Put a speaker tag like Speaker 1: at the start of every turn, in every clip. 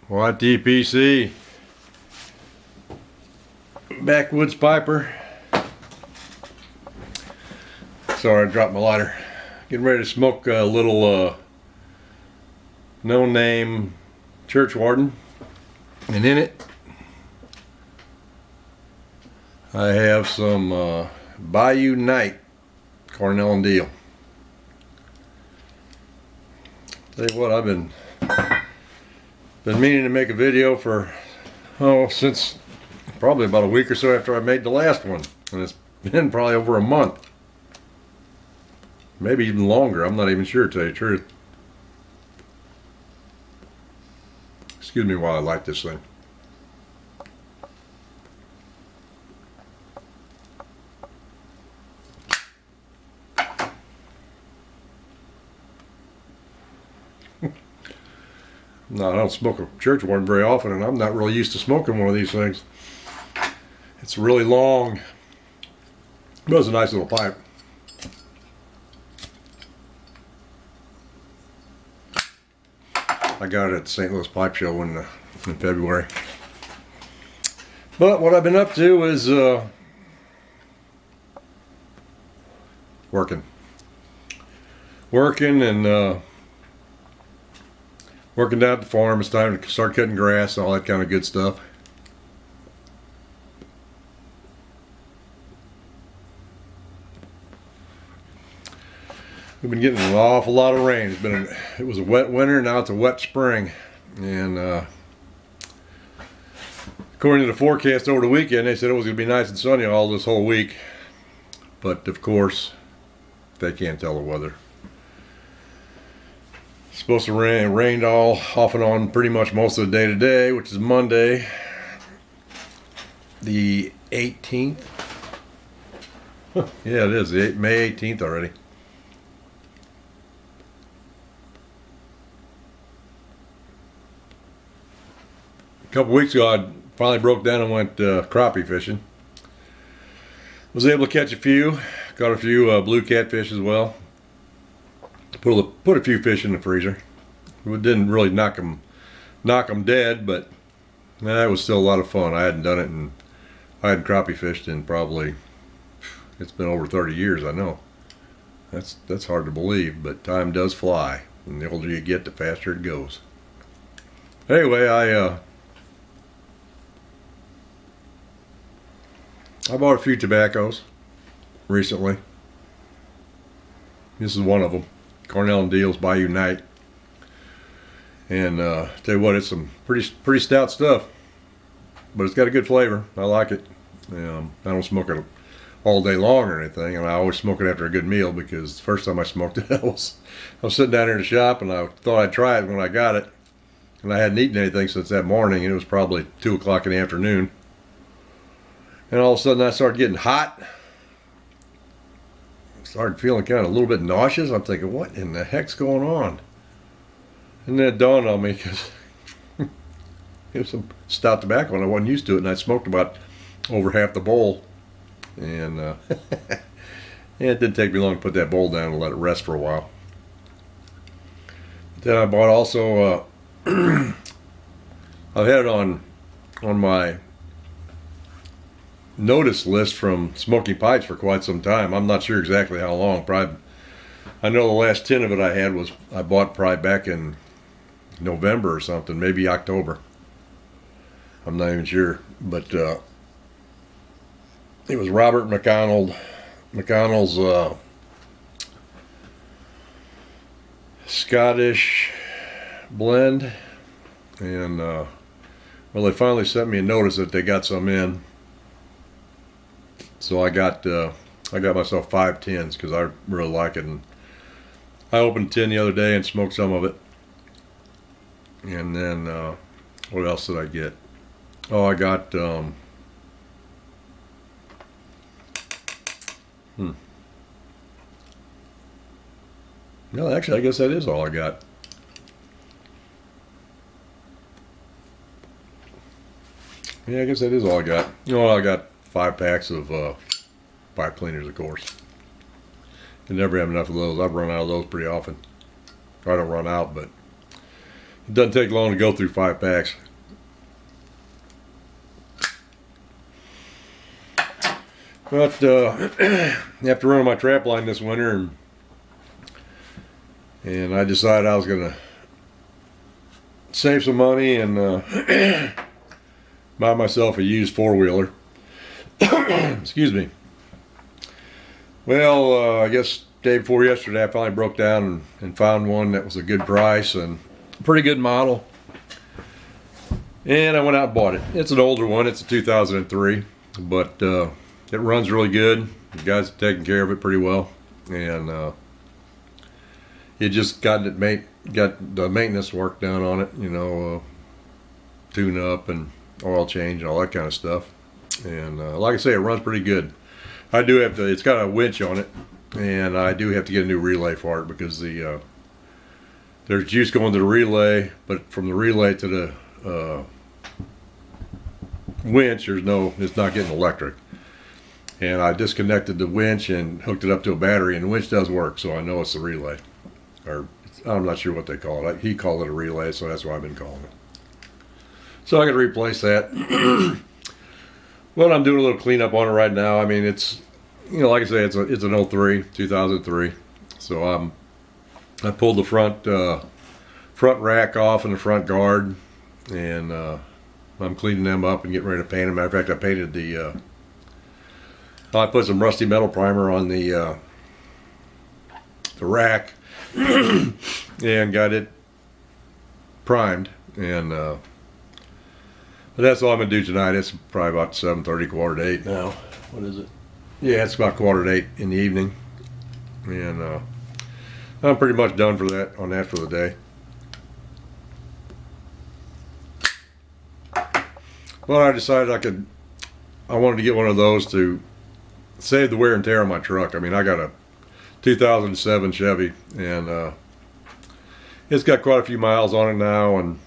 Speaker 1: What DPC? Backwoods Piper. Sorry, I dropped my lighter. Getting ready to smoke a little no name church warden. And in it, I have some Bayou Night Cornell and Diehl. Tell you what, I've been meaning to make a video for since probably about a week or so after I made the last one, and it's been probably over a month, maybe even longer. I'm not even sure, to tell you the truth. Excuse me while I light this thing. No, I don't smoke a church warden very often, and I'm not really used to smoking one of these things. It's really long, but it's a nice little pipe. I got it at the St. Louis Pipe Show in February. But what I've been up to is working and working down at the farm. It's time to start cutting grass and all that kind of good stuff. We've been getting an awful lot of rain. It was a wet winter, now it's a wet spring. And according to the forecast over the weekend, they said it was going to be nice and sunny all this whole week. But of course, they can't tell the weather. It's supposed to rain all off and on pretty much most of the day today, which is Monday, the 18th. Yeah, it is May 18th already. A couple weeks ago, I finally broke down and went crappie fishing. Was able to catch a few, caught a few blue catfish as well. Put a few fish in the freezer. It didn't really knock them dead, but it was still a lot of fun. I hadn't done it, and I hadn't crappie fished in probably, it's been over 30 years. I know that's hard to believe, but time does fly, and the older you get, the faster it goes. Anyway, I bought a few tobaccos recently. This is one of them. Cornell and Diehl's Bayou Night. And tell you what, it's some pretty stout stuff, but it's got a good flavor. I like it. I don't smoke it all day long or anything, and I always smoke it after a good meal, because the first time I smoked it, I was sitting down here in the shop, and I thought I'd try it when I got it, and I hadn't eaten anything since that morning, and it was probably 2 o'clock in the afternoon, and all of a sudden I started getting hot. Started feeling kind of a little bit nauseous. I'm thinking, what in the heck's going on? And then it dawned on me, because it was some stout tobacco and I wasn't used to it, and I smoked about over half the bowl. And yeah, it didn't take me long to put that bowl down and let it rest for a while. Then I bought also, I've had it on my notice list from Smoking Pipes for quite some time. I'm not sure exactly how long. Probably, I know the last tin of it I bought probably back in November or something, maybe October. I'm not even sure, but it was Robert McConnell's Scottish blend, and well, they finally sent me a notice that they got some in. So I got myself 5 tins because I really like it, and I opened a tin the other day and smoked some of it. And then what else did I get? Oh, I got no, actually, I guess that is all I got. Yeah, I guess that is all I got. I got 5 packs of pipe cleaners, of course. You never have enough of those. I've run out of those pretty often. I don't run out, but It doesn't take long to go through 5 packs. But after running my trap line this winter, and I decided I was gonna save some money and buy myself a used 4-wheeler. Excuse me. Well, I guess day before yesterday, I finally broke down and found one that was a good price and pretty good model. And I went out and bought it. It's an older one. It's a 2003, but it runs really good. The guys have taken care of it pretty well, and it just got the maintenance work done on it. You know, tune up and oil change and all that kind of stuff. And like I say, it runs pretty good. I do have to. It's got a winch on it, and I do have to get a new relay for it because there's juice going to the relay, but from the relay to the winch, it's not getting electric. And I disconnected the winch and hooked it up to a battery, and the winch does work, so I know it's the relay. Or I'm not sure what they call it. He called it a relay, so that's what I've been calling it. So I got to replace that. Well, I'm doing a little cleanup on it right now. I mean, it's, you know, like I say, it's an 2003. So I pulled the front rack off and the front guard, and I'm cleaning them up and getting ready to paint them. Matter of fact, I painted I put some rusty metal primer on the rack and got it primed, and but that's all I'm gonna do tonight. It's probably about 7:30, quarter to 8 now. What is it? Yeah, it's about quarter to 8 in the evening, and I'm pretty much done for that for the day. Well, I decided I wanted to get one of those to save the wear and tear on my truck. I mean, I got a 2007 Chevy, and it's got quite a few miles on it now, and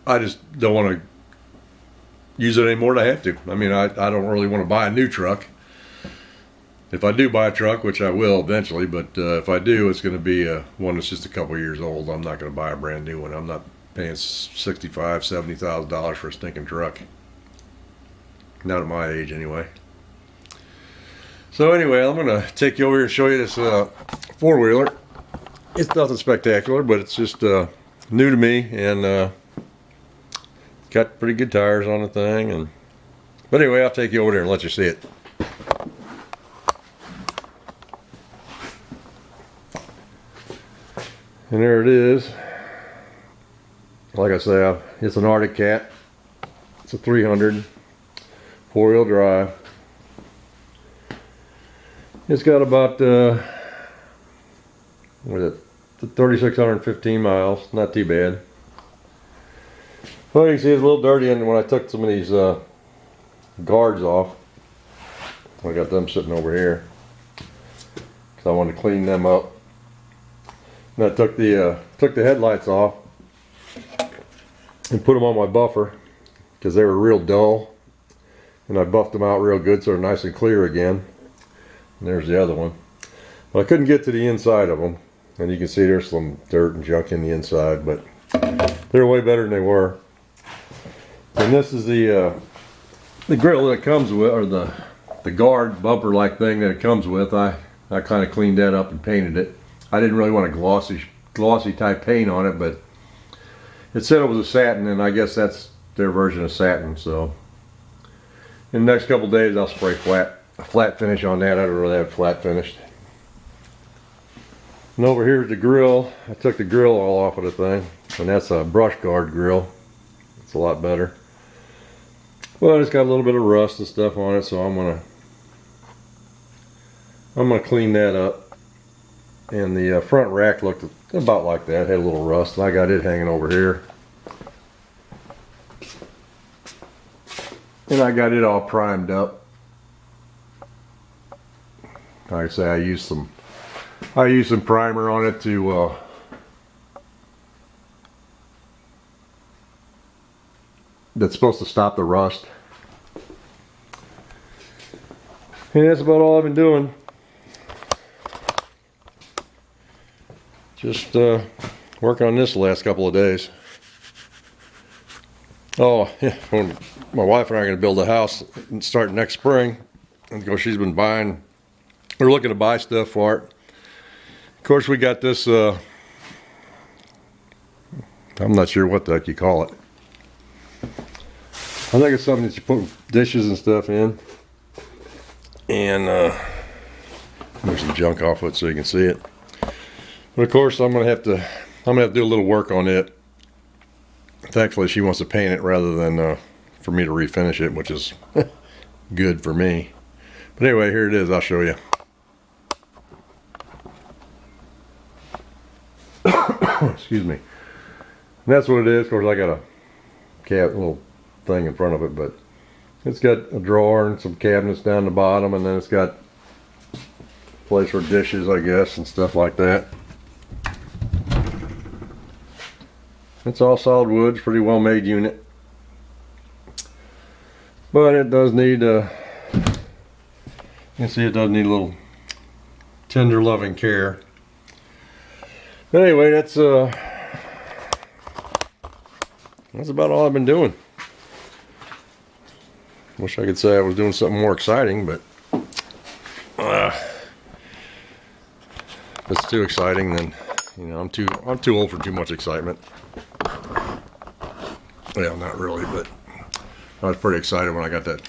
Speaker 1: I just don't want to use it any more than I have to. I mean, I don't really want to buy a new truck. If I do buy a truck, which I will eventually, but if I do, it's going to be one that's just a couple years old. I'm not going to buy a brand new one. I'm not paying $65,000, $70,000 for a stinking truck. Not at my age, anyway. So anyway, I'm going to take you over here and show you this 4-wheeler. It's nothing spectacular, but it's just new to me, and got pretty good tires on the thing. But anyway, I'll take you over there and let you see it. And there it is. Like I say, it's an Arctic Cat. It's a 300 4-wheel drive. It's got about 3,615 miles. Not too bad. Well, you can see it's a little dirty, and when I took some of these guards off, I got them sitting over here because I wanted to clean them up. And I took the headlights off and put them on my buffer because they were real dull, and I buffed them out real good so they're nice and clear again. And there's the other one. But I couldn't get to the inside of them, and you can see there's some dirt and junk in the inside, but they're way better than they were. And this is the grill that it comes with, or the guard bumper like thing that it comes with. I kind of cleaned that up and painted it. I didn't really want a glossy type paint on it, but it said it was a satin, and I guess that's their version of satin. So in the next couple days I'll spray a flat finish on that. I'd rather have flat finished. And over here's the grill. I took the grill all off of the thing, and that's a brush guard grill. It's a lot better. Well, it's got a little bit of rust and stuff on it, so I'm gonna clean that up. And the front rack looked about like that. It had a little rust, and I got it hanging over here. And I got it all primed up. Like I say, I used some primer on it to that's supposed to stop the rust. And that's about all I've been doing. Just working on this the last couple of days. Oh, yeah, when my wife and I are going to build a house and start next spring. And of course, she's been buying, we're looking to buy stuff for it. Of course, we got this, I'm not sure what the heck you call it. I think it's something that you put dishes and stuff in. And there's some junk off it so you can see it. But of course, I'm gonna have to do a little work on it. Thankfully, she wants to paint it rather than for me to refinish it, which is good for me. But anyway, here it is. I'll show you. Excuse me. And that's what it is. Of course, I got a little thing in front of it, but it's got a drawer and some cabinets down the bottom, and then it's got a place for dishes, I guess, and stuff like that. It's all solid wood. It's a pretty well made unit, but it does need you can see it does need a little tender loving care. But anyway, that's about all I've been doing. Wish I could say I was doing something more exciting, but if it's too exciting, then I'm too old for too much excitement. Well, not really, but I was pretty excited when I got that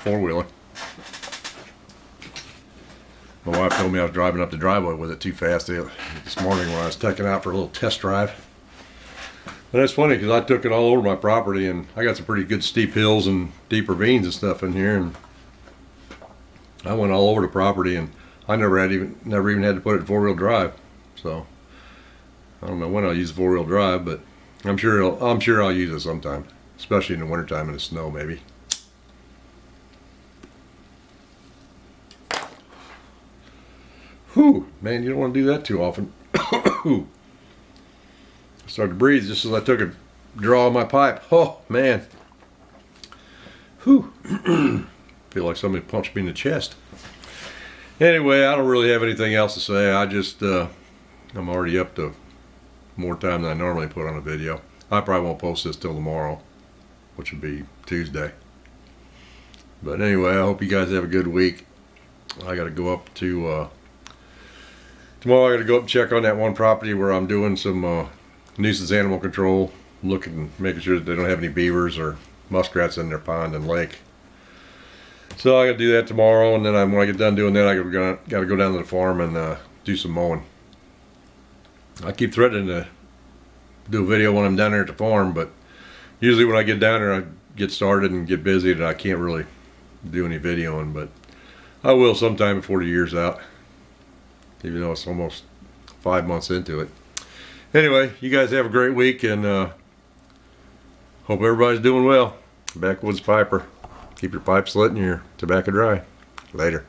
Speaker 1: four-wheeler. My wife told me I was driving up the driveway with it too fast this morning when I was taking it out for a little test drive. But that's funny because I took it all over my property, and I got some pretty good steep hills and deep ravines and stuff in here, and I went all over the property, and I never even had to put it in four-wheel drive. So I don't know when I'll use four-wheel drive, but I'm sure I'll use it sometime, especially in the wintertime in the snow, maybe. Whew, man, you don't want to do that too often. I started to breathe just as I took a draw of my pipe. Oh, man. Whew. Feel like somebody punched me in the chest. Anyway, I don't really have anything else to say. I'm already up to more time than I normally put on a video. I probably won't post this till tomorrow, which would be Tuesday. But anyway, I hope you guys have a good week. I got to go up to tomorrow. I got to go up and check on that one property where I'm doing some nuisance animal control, making sure that they don't have any beavers or muskrats in their pond and lake. So I got to do that tomorrow, and then when I get done doing that, I got to go down to the farm and do some mowing. I keep threatening to do a video when I'm down there at the farm, but usually when I get down there, I get started and get busy, and I can't really do any videoing, but I will sometime before the year's out, even though it's almost 5 months into it. Anyway, you guys have a great week, and hope everybody's doing well. Backwoods Piper. Keep your pipes lit and your tobacco dry. Later.